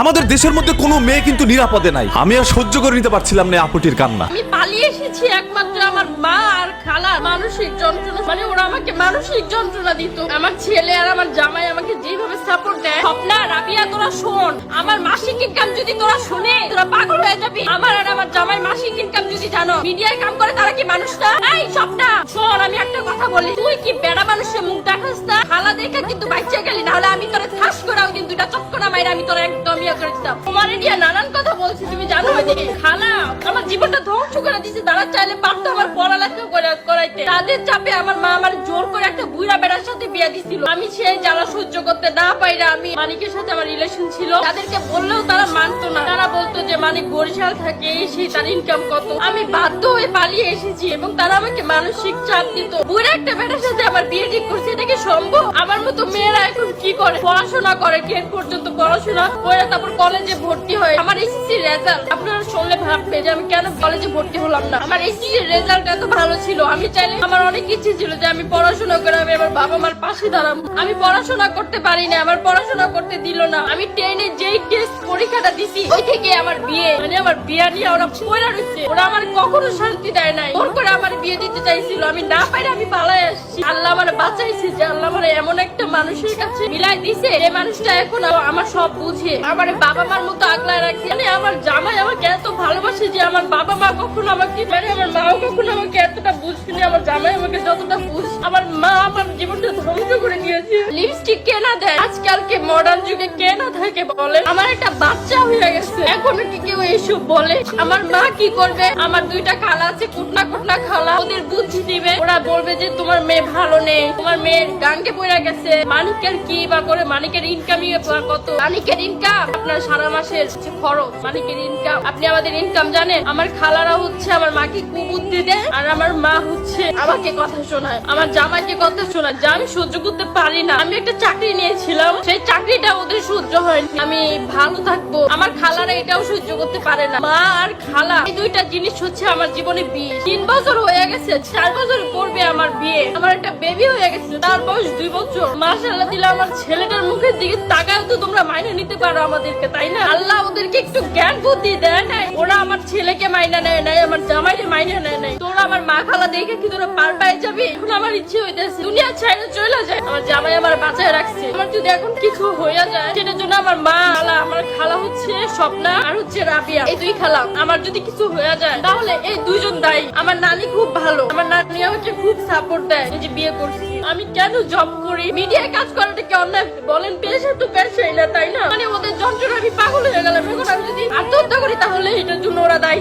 আমাদের দেশের মধ্যে কোনো মেয়ে কিন্তু নিরাপদে নাই। আমি আর সহ্য করে নিতে পারছিলাম না আপুটির কান্না। আমি পালিয়ে এসেছি একমাত্র আমার মা আর খালা মানসিক যন্ত্রণা, মানে ওরা আমাকে মানসিক যন্ত্রণা দিত। আমার ছেলে আর আমার জামাই আমাকে যেভাবে সাপোর্ট দেয়। স্বপ্না, রাবিয়া, তোরা শোন, আমার মাসিক ইনকাম যদি তোরা শুনে তোরা পাগল হয়ে যাবি। আমার আর আমার জামাই মাসিক ইনকাম যদি জানো, মিডিয়ায় কাম করে তারা কি মানুষ না? এই স্বপ্না শোন, আমি একটা কথা বলি, তুই কি বেড়া মানুষের মুখ দেখাস না? খালা দেখে কিন্তু বাচ্চা গেলি, নাহলে আমি তোরা ঠাস করাও কিন্তু দুইটা চক্কনা মাইরা আমি তোরা একদম ইয়ে করে দিতাম। তোমার নিয়ে নানান কথা বলছি, তুমি জানো যে খালা আমার জীবনটা ধ্বংস করে দিয়েছে। তারা চাইলে পারতো আমার পড়ালেখা করাইতে, তাদের চাপে আমার মা আমার জোর করে একটা বুড়া বেড়ার সাথে বিয়ে দিছিল। আমি সেই জ্বালা সহ্য করতে না পাইরা আমি মানিকের সাথে আমার রিলেশন ছিল, তাদেরকে বললেও তারা মানতো না। তারা বলতো যে মানিক বরিশাল থাকে, সেই তার ইনকাম কত। আমি বাধ্য হয়ে পালিয়ে এসেছি এবং তারা আমাকে মানসিক চাপ দিত। বুড়া একটা বেটার সাথে আমার বিয়ে ঠিক করছে, এটা কি সম্ভব? আমার মতো মেয়েরা এখন কি করে? পড়াশোনা করে, 10 পর্যন্ত পড়াশোনা করে তারপর কলেজে ভর্তি হয়। আমার এসএসসি রেজাল্ট আপনারা শুনলে ভাববে যে আমি কেন কলেজে ভর্তি হলাম না। আমার এসএসসি রেজাল্ট এত ভালো ছিল, আমি চাইলে আমার অনেক ইচ্ছে ছিল যে আমি পড়াশোনা করে আমি আমার বাবা মার পাশে দাঁড়াবো। আমি পড়াশোনা করতে পারি না, আমার পড়াশোনা করতে দিল না। আমি 10-এ যেই টেস্ট পরীক্ষাটা দিছি ওই থেকে আমার বিয়ে, মানে আমার বিয়ে নিয়ে ওরা পড়া রয়েছে। ওরা আমার কখনো শান্তি দেয় নাই, ওর করে আমার বিয়ে দিতে চাইছিল। আমি না পাইলে আমি পালাই আসছি। আল্লাহ আমার বাঁচাইছে, যে আল্লাহ আমার এমন একটা মানুষের কাছে মিলাই দিছে, এই মানুষটা এখন আমার সব বুঝে, আমার বাবা মার মতো আগলায় রাখছে। মানে আমার জামাই আমাকে এত ভালোবাসে যে আমার বাবা মা কখনো আমাকে, মানে আমার মাও কখনো আমাকে এতটা বুঝিনি, আমার জামাই আমাকে যতটা বুঝ। আমার মা আমার জীবনটা ধ্বংস করে দিয়েছে। লিপস্টিক কে না দেয় আজকালকে মডার্ন যুগে, কে না থাকে বলে? আমার একটা বাচ্চা হয়ে গেছে, এখনো কি কেউ এসব বলে? আমার মা কি করবে? আমার 2টা খালা আছে, কুটনা কুটনা খালা, ওদের বুদ্ধি দিবে। ওরা বলবে যে তোমার মেয়ে ভালো নেই, তোমার মেয়ের গাঙ্গে পড়ে গেছে। মানিকের কি বা করে? মানিকের ইনকামই কত? মানিকের ইনকাম আপনার সারা মাসের খরচ। মানিকের ইনকাম, আপনি আমাদের ইনকাম জানেন? আমার খালারা হচ্ছে আমার মাকে কুবুদ্ধি দেয়, আর আমার মা হচ্ছে আমাকে কথা শোনায়, আমার জামাইকে কথা শোনায়, যা আমি সহ্য করতে পারি না। আমি একটা চাকরি নিয়েছিলাম, সেই চাকরিটা ওদের সহ্য হয়নি। আমি ভালো থাকবো, আমার খালারা এটাও সহ্য করতে পারে না। মা আর খালা এই 2টা জিনিস হচ্ছে আমার জীবনে বিয়ে। 3 বছর হয়ে গেছে, 4 বছর পড়বে আমার বিয়ে। আমার একটা বেবি হয়ে গেছে, তার বয়স 2 বছর। মাশাআল্লাহ দিলে আমার ছেলেটার মুখের দিকে তাকায় তো তোমরা মাইনে নিতে পারো আমাদেরকে, তাই না? আল্লাহ ওদেরকে একটু জ্ঞান বুদ্ধি দেয় নাই। ওরা আমার ছেলেকে মাইনা নেয় নাই, আমার জামাইকে মাইনা নেয় নাই। তোরা আমার মা খালা দেখে কি তোরা পার পায়ে যাবি? এখন আমার ইচ্ছে হইতেছে দুনিয়া ছেড়ে চলে যায়। আমার জামাই আমার বাঁচায় রাখছে, আমার যদি এখন কিছু হয়ে যায় সেটার জন্য আমার মা খালা, আমার খালা হচ্ছে স্বপ্না আর হচ্ছে রাবিয়া, এই 2 খালা। আমার যদি কিছু হয়ে যায় তাহলে এই 2 জন দায়ী। আমার নানি খুব ভালো, আমার নানি আমাকে খুব সাপোর্ট দেয়। এই যে বিয়ে করছি, আমি কেন জব করি? মিডিয়ায় কাজ করাটা কি অন্যায় বলেন? পেশা তো পেশাই না, তাই না? মানে ওদের যন্ত্রণা আমি পাগল হয়ে গেলাম। এখন আমি যদি আত্মহত্যা করি তাহলে এটার জন্য ওরা দায়ী।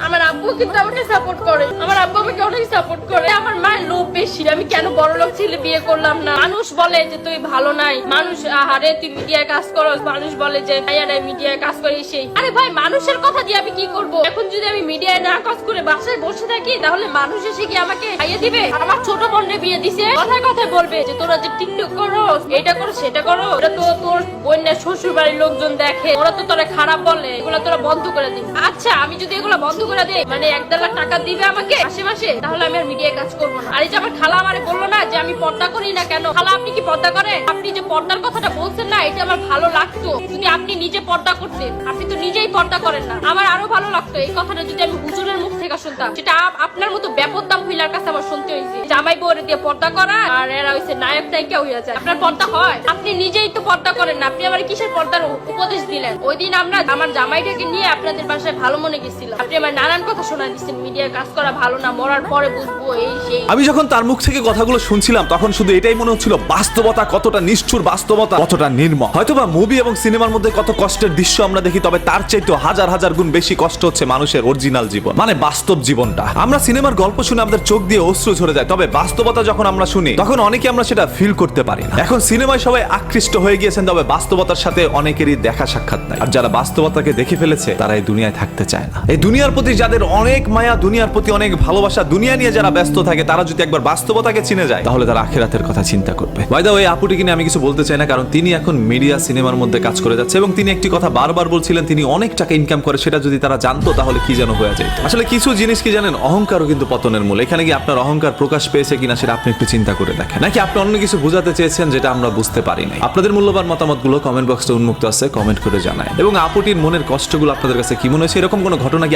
আমার আব্বু কিন্তু আমাকে সাপোর্ট করে, আমার আব্বু আমাকে অনেক সাপোর্ট করে। আমার মায়ের লোভ বেশি, আমি কেন বড়লোক ছেলে বিয়ে করলাম না? মানুষ বলে যে তুই ভালো নাই, মানুষ আরে তুই মিডিয়ায় কাজ করো, মানুষ বলে যে আরে মিডিয়ায় কাজ করি সেই। আরে ভাই, মানুষের কথা দিয়ে আমি কি করব? এখন যদি আমি মিডিয়ায় না কাজ করে বাসায় বসে থাকি তাহলে মানুষ এসে কি আমাকে খাইয়ে দিবে? আমার ছোট বোনের বিয়ে দিছে, কথায় কথায় বলবে যে তোরা যে টিকটক করো, এটা করো সেটা করো, এটা তো তোর বোনের শ্বশুর বাড়ির লোকজন দেখে, ওরা তো তোরা খারাপ বলে, এগুলো তোরা বন্ধ করে দিবি। আচ্ছা, আমি যদি এগুলো বন্ধ করে দিই, মানে 1-1.5 লাখ টাকা দিবে আমাকে মাসে মাসে, তাহলে আমি আর মিডিয়ায় কাজ করবো না। আর এই যে আমার খালা আমারে বললো না যে আমি পর্দা করি না কেন? খালা, আপনি কি পর্দা করেন? আপনি যে পর্দার কথাটা বলছেন না, এটা আমার ভালো লাগতো যদি আপনি নিজে পর্দা করতেন। আপনি তো নিজেই পর্দা করেন না, আমার আরো ভালো লাগতো এই কথাটা যদি আমি হুজুরের মুখ থেকে শুনতাম। সেটা আপনার মতো বেপরদা মহিলার কাছে আমার শুনতে হয়েছে, জামাই বউরে দিয়ে পর্দা করা, আর এরা হইছে নায়ক নায়িকা হইয়া যায়। আপনার পর্দা হয়? আপনি নিজেই তো পর্দা করেন না, আপনি আমার কিসের পর্দার উপদেশ দিলেন? ওই দিন আমরা আমার জামাইটাকে নিয়ে আপনাদের বাসায় ভালো মনে গেছিলাম, আপনি আমার নানান কথা শোনা দিচ্ছেন, মিডিয়ায় কাজ করা ভালো না, মরার পরে বুঝবো এই সেই। আমি যখন তার মুখ থেকে কথাগুলো শুনছিলাম তখন শুধু এটাই মনে হচ্ছিল বাস্তবতা কতটা নিষ্ঠুর, বাস্তবতা কতটা নির্মম। হয়তোবা মুভি এবং সিনেমার মধ্যে কত কষ্টের দৃশ্য আমরা দেখি, তবে তার চাইতে হাজার হাজার গুণ বেশি কষ্ট হচ্ছে মানুষের অরিজিনাল জীবন, মানে বাস্তব জীবনটা। আমরা সিনেমার গল্প শুনে আমাদের চোখ দিয়ে অশ্রু ঝরে যায়, তবে বাস্তবতা যখন আমরা শুনি তখন অনেকে আমরা সেটা ফিল করতে পারি না। এখন সিনেমায় সবাই আকৃষ্ট হয়ে গিয়েছেন, তবে বাস্তবতার সাথে অনেকেরই দেখা সাক্ষাৎ নাই। আর যারা বাস্তবতাকে দেখে ফেলেছে তারা এই দুনিয়ায় থাকতে চায় না। এই দুনিয়ার প্রতি যাদের অনেক মায়া, দুনিয়ার প্রতি অনেক ভালোবাসা, দুনিয়া নিয়ে যারা ব্যস্ত থাকে, তারা যদি একবার বাস্তবতাকে চিনে যায় তাহলে তারা আখিরাতের কথা চিন্তা করবে। বাই দ্য ওয়ে, আপুটিকে নিয়ে আমি কিছু বলতে চাই না, কারণ তিনি এখন মিডিয়া সিনেমার মধ্যে কাজ করে যাচ্ছে এবং তিনি একটি কথা বারবার বলছিলেন, তিনি অনেক টাকা ইনকাম করে সেটা যদি তারা জানতো তাহলে কি যেন হয়ে যায়। আসলে কিছু জিনিস কি জানেন, অহংকারও কিন্তু পতনের মূল। এখানে কি আপনার অহংকার প্রকাশ পেয়েছে কিনা সেটা আপনি একটু চিন্তা করে দেখেন, নাকি আপনি অন্য কিছু বোঝাতে চেয়েছেন যেটা আমরা বুঝতে পারি নাই। আপনাদের মূল্যবান মতামতগুলো কমেন্ট বক্সে উন্মুক্ত আছে, কমেন্ট করে জানায়। এবং আপুটির মনের কষ্টগুলো আপনাদের কাছে কি মনে হয়েছে, এরকম কোনো ঘটনা কি